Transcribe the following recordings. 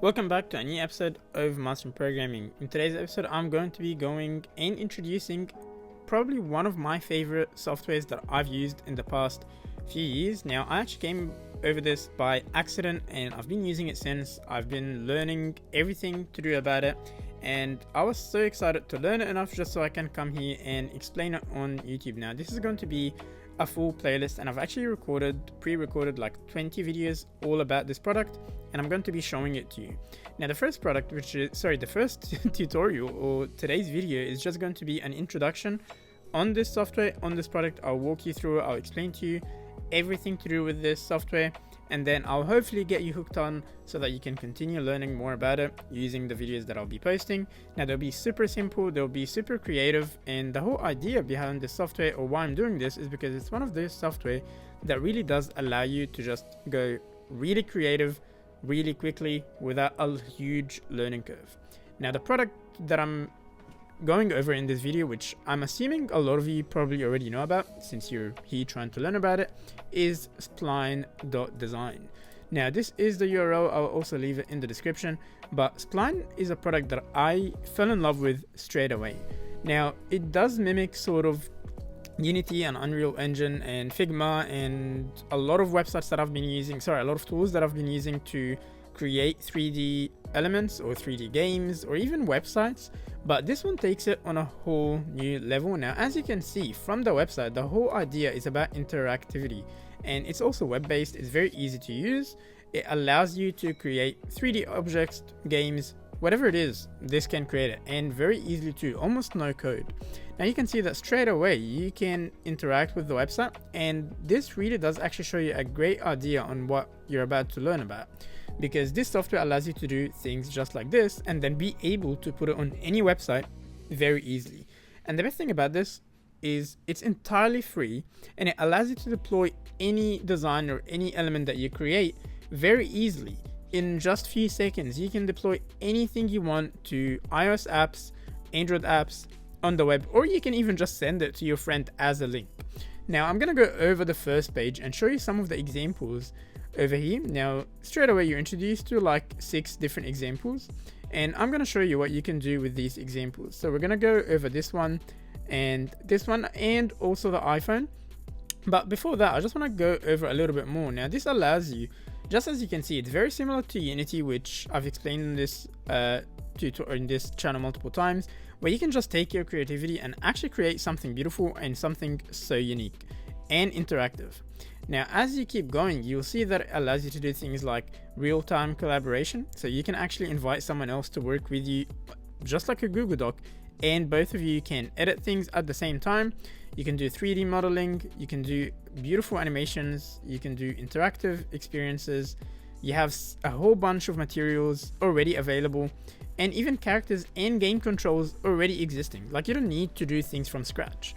Welcome back to a new episode of Mastering Programming. In today's episode, I'm going to be going and introducing probably one of my favorite softwares that I've used in the past few years. Now, I actually came over this by accident and I've been using it since. I've been learning everything to do about it, and I was so excited to learn it enough just so I can come here and explain it on YouTube. Now, this is going to be a full playlist, and I've actually pre-recorded like 20 videos all about this product, and I'm going to be showing it to you. Now, the first tutorial or today's video is just going to be an introduction on this software, on this product. I'll walk you through it, I'll explain to you everything to do with this software, and then I'll hopefully get you hooked on so that you can continue learning more about it using the videos that I'll be posting. Now, they'll be super simple, they'll be super creative, and the whole idea behind this software, or why I'm doing this, is because it's one of those software that really does allow you to just go really creative really quickly without a huge learning curve. Now, the product that I'm going over in this video, which I'm assuming a lot of you probably already know about since you're here trying to learn about it, is SPLINE.design. Now, this is the URL. I'll also leave it in the description, but Spline is a product that I fell in love with straight away. Now, it does mimic sort of Unity and Unreal Engine and Figma and a lot of websites that I've been using, a lot of tools that I've been using to create 3D elements or 3D games or even websites, but this one takes it on a whole new level. Now, as you can see from the website, the whole idea is about interactivity, and it's also web-based. It's very easy to use. It allows you to create 3D objects, games, whatever it is, this can create it, and very easily too, almost no code. Now, you can see that straight away you can interact with the website, and this really does actually show you a great idea on what you're about to learn about, because this software allows you to do things just like this and then be able to put it on any website very easily. And the best thing about this is it's entirely free, and it allows you to deploy any design or any element that you create very easily. In just a few seconds, you can deploy anything you want to iOS apps, Android apps on the web, or you can even just send it to your friend as a link. Now, I'm going to go over the first page and show you some of the examples over here. Now, straight away, you're introduced to like 6 different examples, and I'm going to show you what you can do with these examples. So we're going to go over this one, and also the iPhone. But before that, I just want to go over a little bit more. Now, this allows you, just as you can see, it's very similar to Unity, which I've explained in this in this channel multiple times, where you can just take your creativity and actually create something beautiful and something so unique and interactive. Now, as you keep going, you'll see that it allows you to do things like real-time collaboration. So you can actually invite someone else to work with you, just like a Google Doc, and both of you can edit things at the same time. You can do 3D modeling, you can do beautiful animations, you can do interactive experiences. You have a whole bunch of materials already available, and even characters and game controls already existing. Like, you don't need to do things from scratch.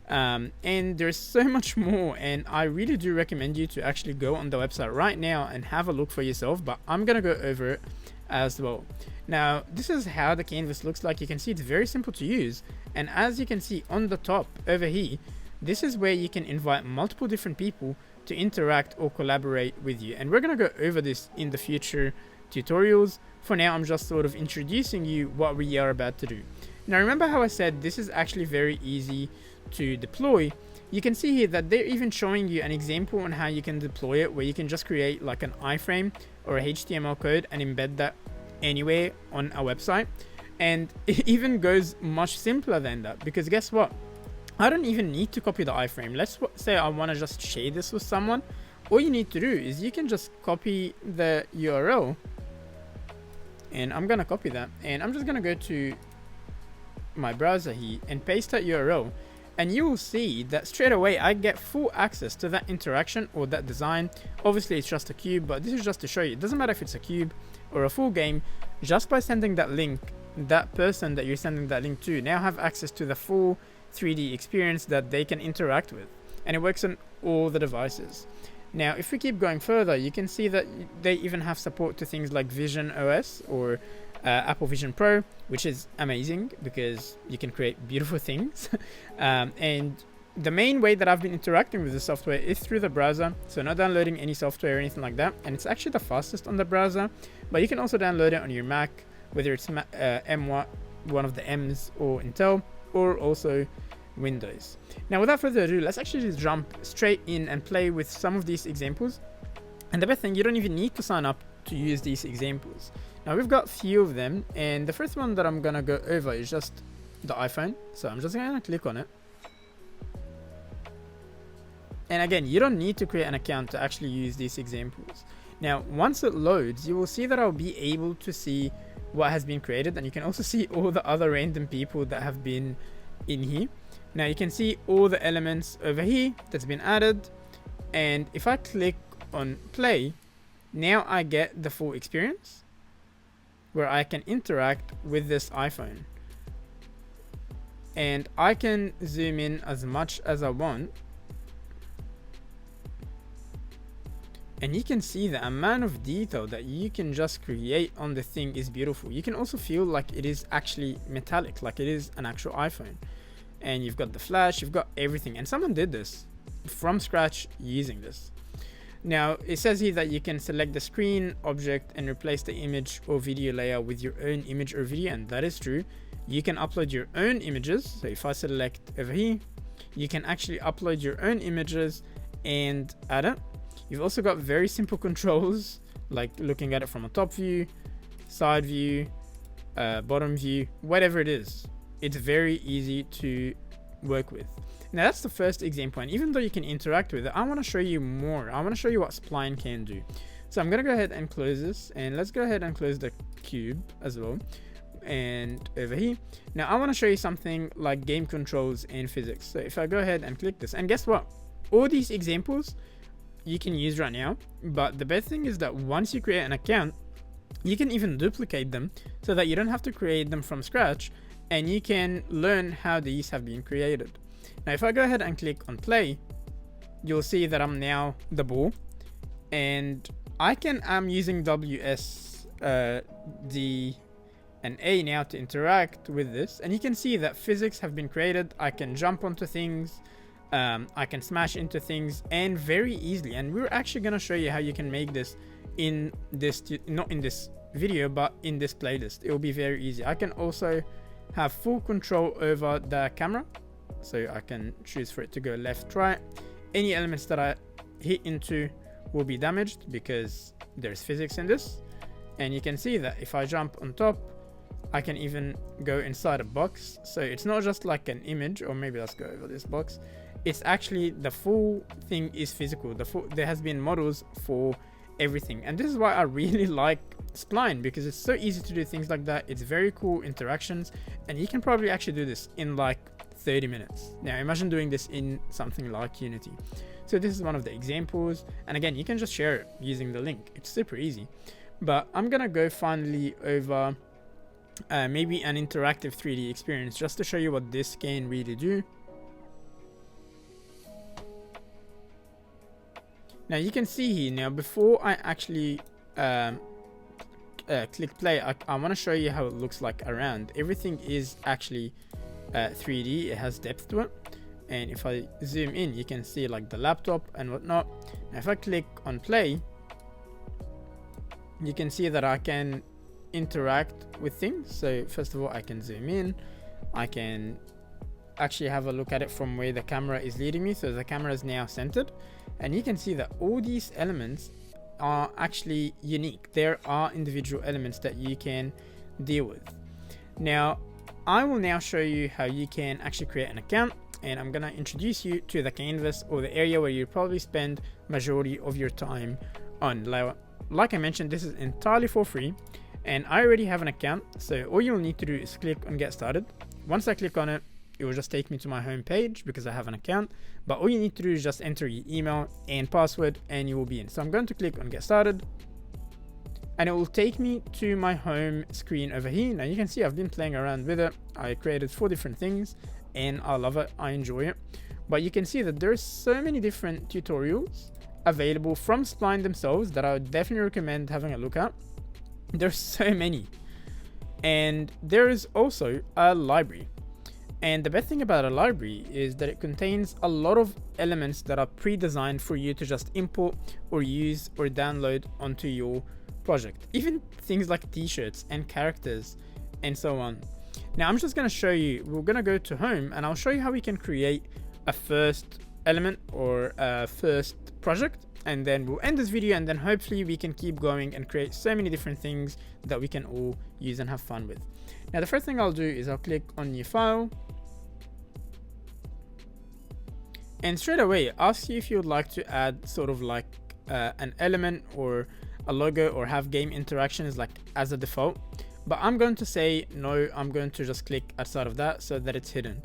And there's so much more, and I really do recommend you to actually go on the website right now and have a look for yourself, but I'm gonna go over it as well. Now, this is how the canvas looks like. You can see it's very simple to use, and as you can see on the top over here, this is where you can invite multiple different people to interact or collaborate with you, and we're going to go over this in the future tutorials. For now, I'm just sort of introducing you what we are about to do. Now, remember how I said this is actually very easy to deploy? You can see here that they're even showing you an example on how you can deploy it, where you can just create like an iframe or a HTML code and embed that anywhere on a website. And it even goes much simpler than that, because guess what? I don't even need to copy the iframe. Let's say I want to just share this with someone. All you need to do is you can just copy the URL, and I'm going to copy that, and I'm just going to go to my browser here and paste that URL, and you will see that straight away I get full access to that interaction or that design. Obviously, it's just a cube, but this is just to show you. It doesn't matter if it's a cube or a full game. Just by sending that link, that person that you're sending that link to now have access to the full 3D experience that they can interact with, and it works on all the devices. Now, if we keep going further, you can see that they even have support to things like Vision OS or Apple Vision Pro, which is amazing because you can create beautiful things. And the main way that I've been interacting with the software is through the browser, so not downloading any software or anything like that, and it's actually the fastest on the browser, but you can also download it on your Mac, whether it's M1, one of the M's, or Intel, or also Windows. Now without further ado, let's actually just jump straight in and play with some of these examples. And the best thing, you don't even need to sign up to use these examples. Now we've got a few of them, and the first one that I'm gonna go over is just the iPhone, so I'm just gonna click on it. And again, you don't need to create an account to actually use these examples. Now, once it loads, you will see that I'll be able to see what has been created, and you can also see all the other random people that have been in here. Now you can see all the elements over here that's been added, and if I click on play, now I get the full experience where I can interact with this iPhone, and I can zoom in as much as I want. And you can see the amount of detail that you can just create on the thing is beautiful. You can also feel like it is actually metallic, like it is an actual iPhone. And you've got the flash, you've got everything. And someone did this from scratch using this. Now, it says here that you can select the screen object and replace the image or video layer with your own image or video, and that is true. You can upload your own images. So if I select over here, you can actually upload your own images and add it. You've also got very simple controls, like looking at it from a top view, side view, bottom view, whatever it is. It's very easy to work with. Now that's the first example, and even though you can interact with it, I want to show you more. I want to show you what Spline can do. So I'm going to go ahead and close this, and let's go ahead and close the cube as well. And over here, now I want to show you something like game controls and physics. So if I go ahead and click this, and guess what? All these examples you can use right now, but the best thing is that once you create an account, you can even duplicate them so that you don't have to create them from scratch, and you can learn how these have been created. Now if I go ahead and click on play, you'll see that I'm now the ball, and I'm using WS, D and A now to interact with this, and you can see that physics have been created. I can jump onto things, I can smash into things, and very easily. And we're actually going to show you how you can make this in this, not in this video, but in this playlist. It will be very easy. I can also have full control over the camera, so I can choose for it to go left, right. Any elements that I hit into will be damaged because there's physics in this. And you can see that if I jump on top, I can even go inside a box. So it's not just like an image, or maybe let's go over this box. It's actually the full thing is physical. There has been models for everything, and this is why I really like Spline, because it's so easy to do things like that. It's very cool interactions, and you can probably actually do this in like 30 minutes. Now imagine doing this in something like Unity. So this is one of the examples, and again, you can just share it using the link. It's super easy. But I'm gonna go finally over maybe an interactive 3D experience just to show you what this can really do. Now you can see here, now before I actually click play, I want to show you how it looks like around. Everything is actually 3D, it has depth to it. And if I zoom in, you can see like the laptop and whatnot. Now if I click on play, you can see that I can interact with things. So first of all, I can zoom in, I can actually have a look at it from where the camera is leading me. So the camera is now centered, and you can see that all these elements are actually unique. There are individual elements that you can deal with. Now I will now show you how you can actually create an account, and I'm gonna introduce you to the canvas, or the area where you probably spend majority of your time on. Like I mentioned, this is entirely for free, and I already have an account. So all you'll need to do is click on get started. Once I click on it, it will just take me to my home page because I have an account. But all you need to do is just enter your email and password, and you will be in. So I'm going to click on get started, and it will take me to my home screen over here. Now you can see I've been playing around with it. I created 4 different things, and I love it. I enjoy it. But you can see that there's so many different tutorials available from Spline themselves that I would definitely recommend having a look at. There's so many. And there is also a library. And the best thing about a library is that it contains a lot of elements that are pre-designed for you to just import or use or download onto your project. Even things like t-shirts and characters and so on. Now I'm just going to show you, we're going to go to home and I'll show you how we can create a first element or a first project, and then we'll end this video, and then hopefully we can keep going and create so many different things that we can all use and have fun with. Now the first thing I'll do is I'll click on new file, and straight away ask you if you would like to add sort of like an element or a logo or have game interactions like as a default, but I'm going to say no. I'm going to just click outside of that so that it's hidden.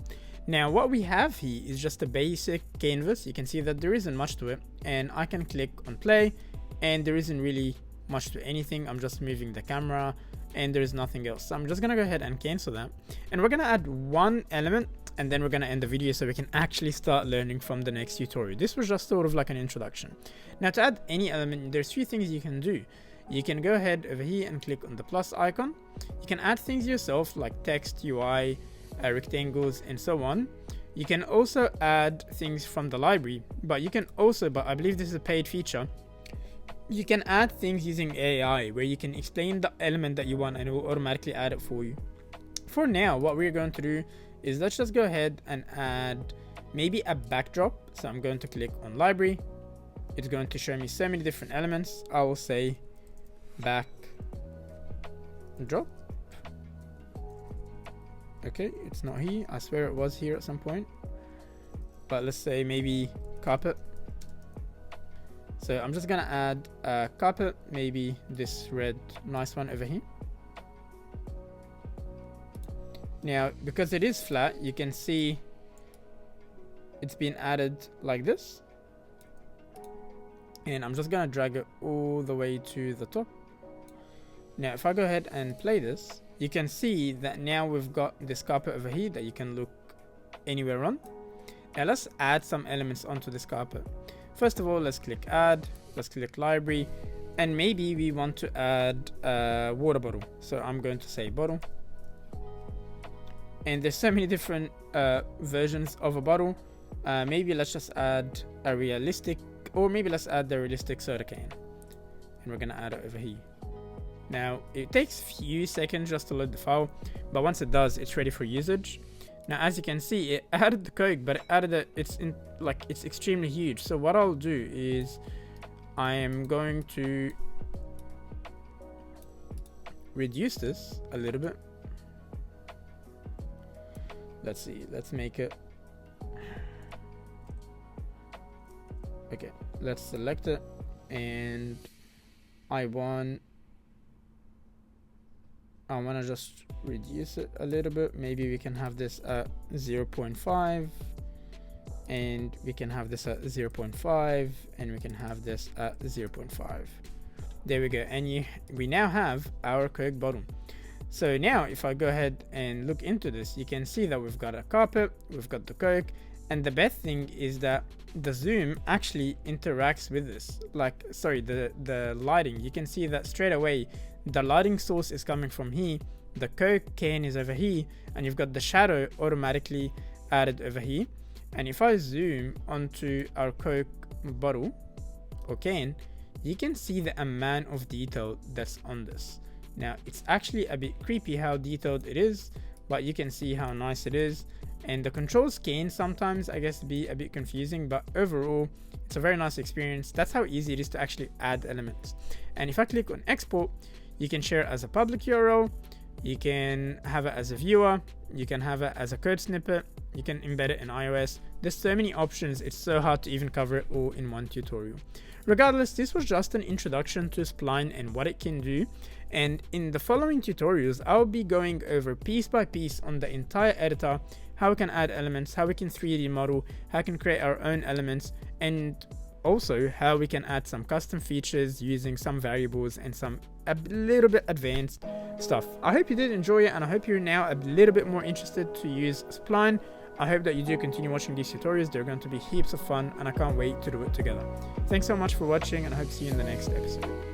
Now what we have here is just a basic canvas. You can see that there isn't much to it, and I can click on play and there isn't really much to anything. I'm just moving the camera and there is nothing else. So I'm just gonna go ahead and cancel that, and we're gonna add one element, and then we're gonna end the video so we can actually start learning from the next tutorial. This was just sort of like an introduction. Now to add any element, there's three things you can do. You can go ahead over here and click on the plus icon. You can add things yourself like text, UI, rectangles and so on. You can also add things from the library, but you can also, but I believe this is a paid feature, you can add things using AI where you can explain the element that you want and it will automatically add it for you. For now, what we're going to do is let's just go ahead and add maybe a backdrop. So I'm going to click on library. It's going to show me so many different elements. I will say backdrop. Okay, it's not here. I swear it was here at some point, but let's say maybe carpet. So I'm just gonna add a carpet, maybe this red nice one over here. Now because it is flat, you can see it's been added like this, and I'm just gonna drag it all the way to the top. Now if I go ahead and play this, you can see that now we've got this carpet over here that you can look anywhere on. Now let's add some elements onto this carpet. First of all, let's click add, let's click library, and maybe we want to add a water bottle. So I'm going to say bottle. And there's so many different versions of a bottle. Maybe let's just add a realistic, or maybe let's add the realistic soda can. And we're gonna add it over here. Now it takes a few seconds just to load the file, but once it does, it's ready for usage. Now as you can see, it added the code, but it added it, it's extremely huge. So what I'll do is I am going to reduce this a little bit. Let's see, let's make it, okay, let's select it, and I want to just reduce it a little bit. Maybe we can have this at 0.5, and we can have this at 0.5, and we can have this at 0.5. There we go, and we now have our Coke bottle. So now if I go ahead and look into this, you can see that we've got a carpet, we've got the Coke, and the best thing is that the zoom actually interacts with this. Like, sorry, the lighting, you can see that straight away the lighting source is coming from here, the Coke can is over here, and you've got the shadow automatically added over here. And if I zoom onto our Coke bottle or can, you can see the amount of detail that's on this. Now it's actually a bit creepy how detailed it is, but you can see how nice it is. And the controls can sometimes, I guess, be a bit confusing, but overall it's a very nice experience. That's how easy it is to actually add elements. And if I click on export, you can share it as a public URL, you can have it as a viewer, you can have it as a code snippet, you can embed it in iOS. There's so many options, it's so hard to even cover it all in one tutorial. Regardless, this was just an introduction to Spline and what it can do, and in the following tutorials I'll be going over piece by piece on the entire editor, how we can add elements, how we can 3D model, how we can create our own elements, and also how we can add some custom features using some variables and some a little bit advanced stuff. I hope you did enjoy it, and I hope you're now a little bit more interested to use Spline. I hope that you do continue watching these tutorials. They're going to be heaps of fun, and I can't wait to do it together. Thanks so much for watching, and I hope to see you in the next episode.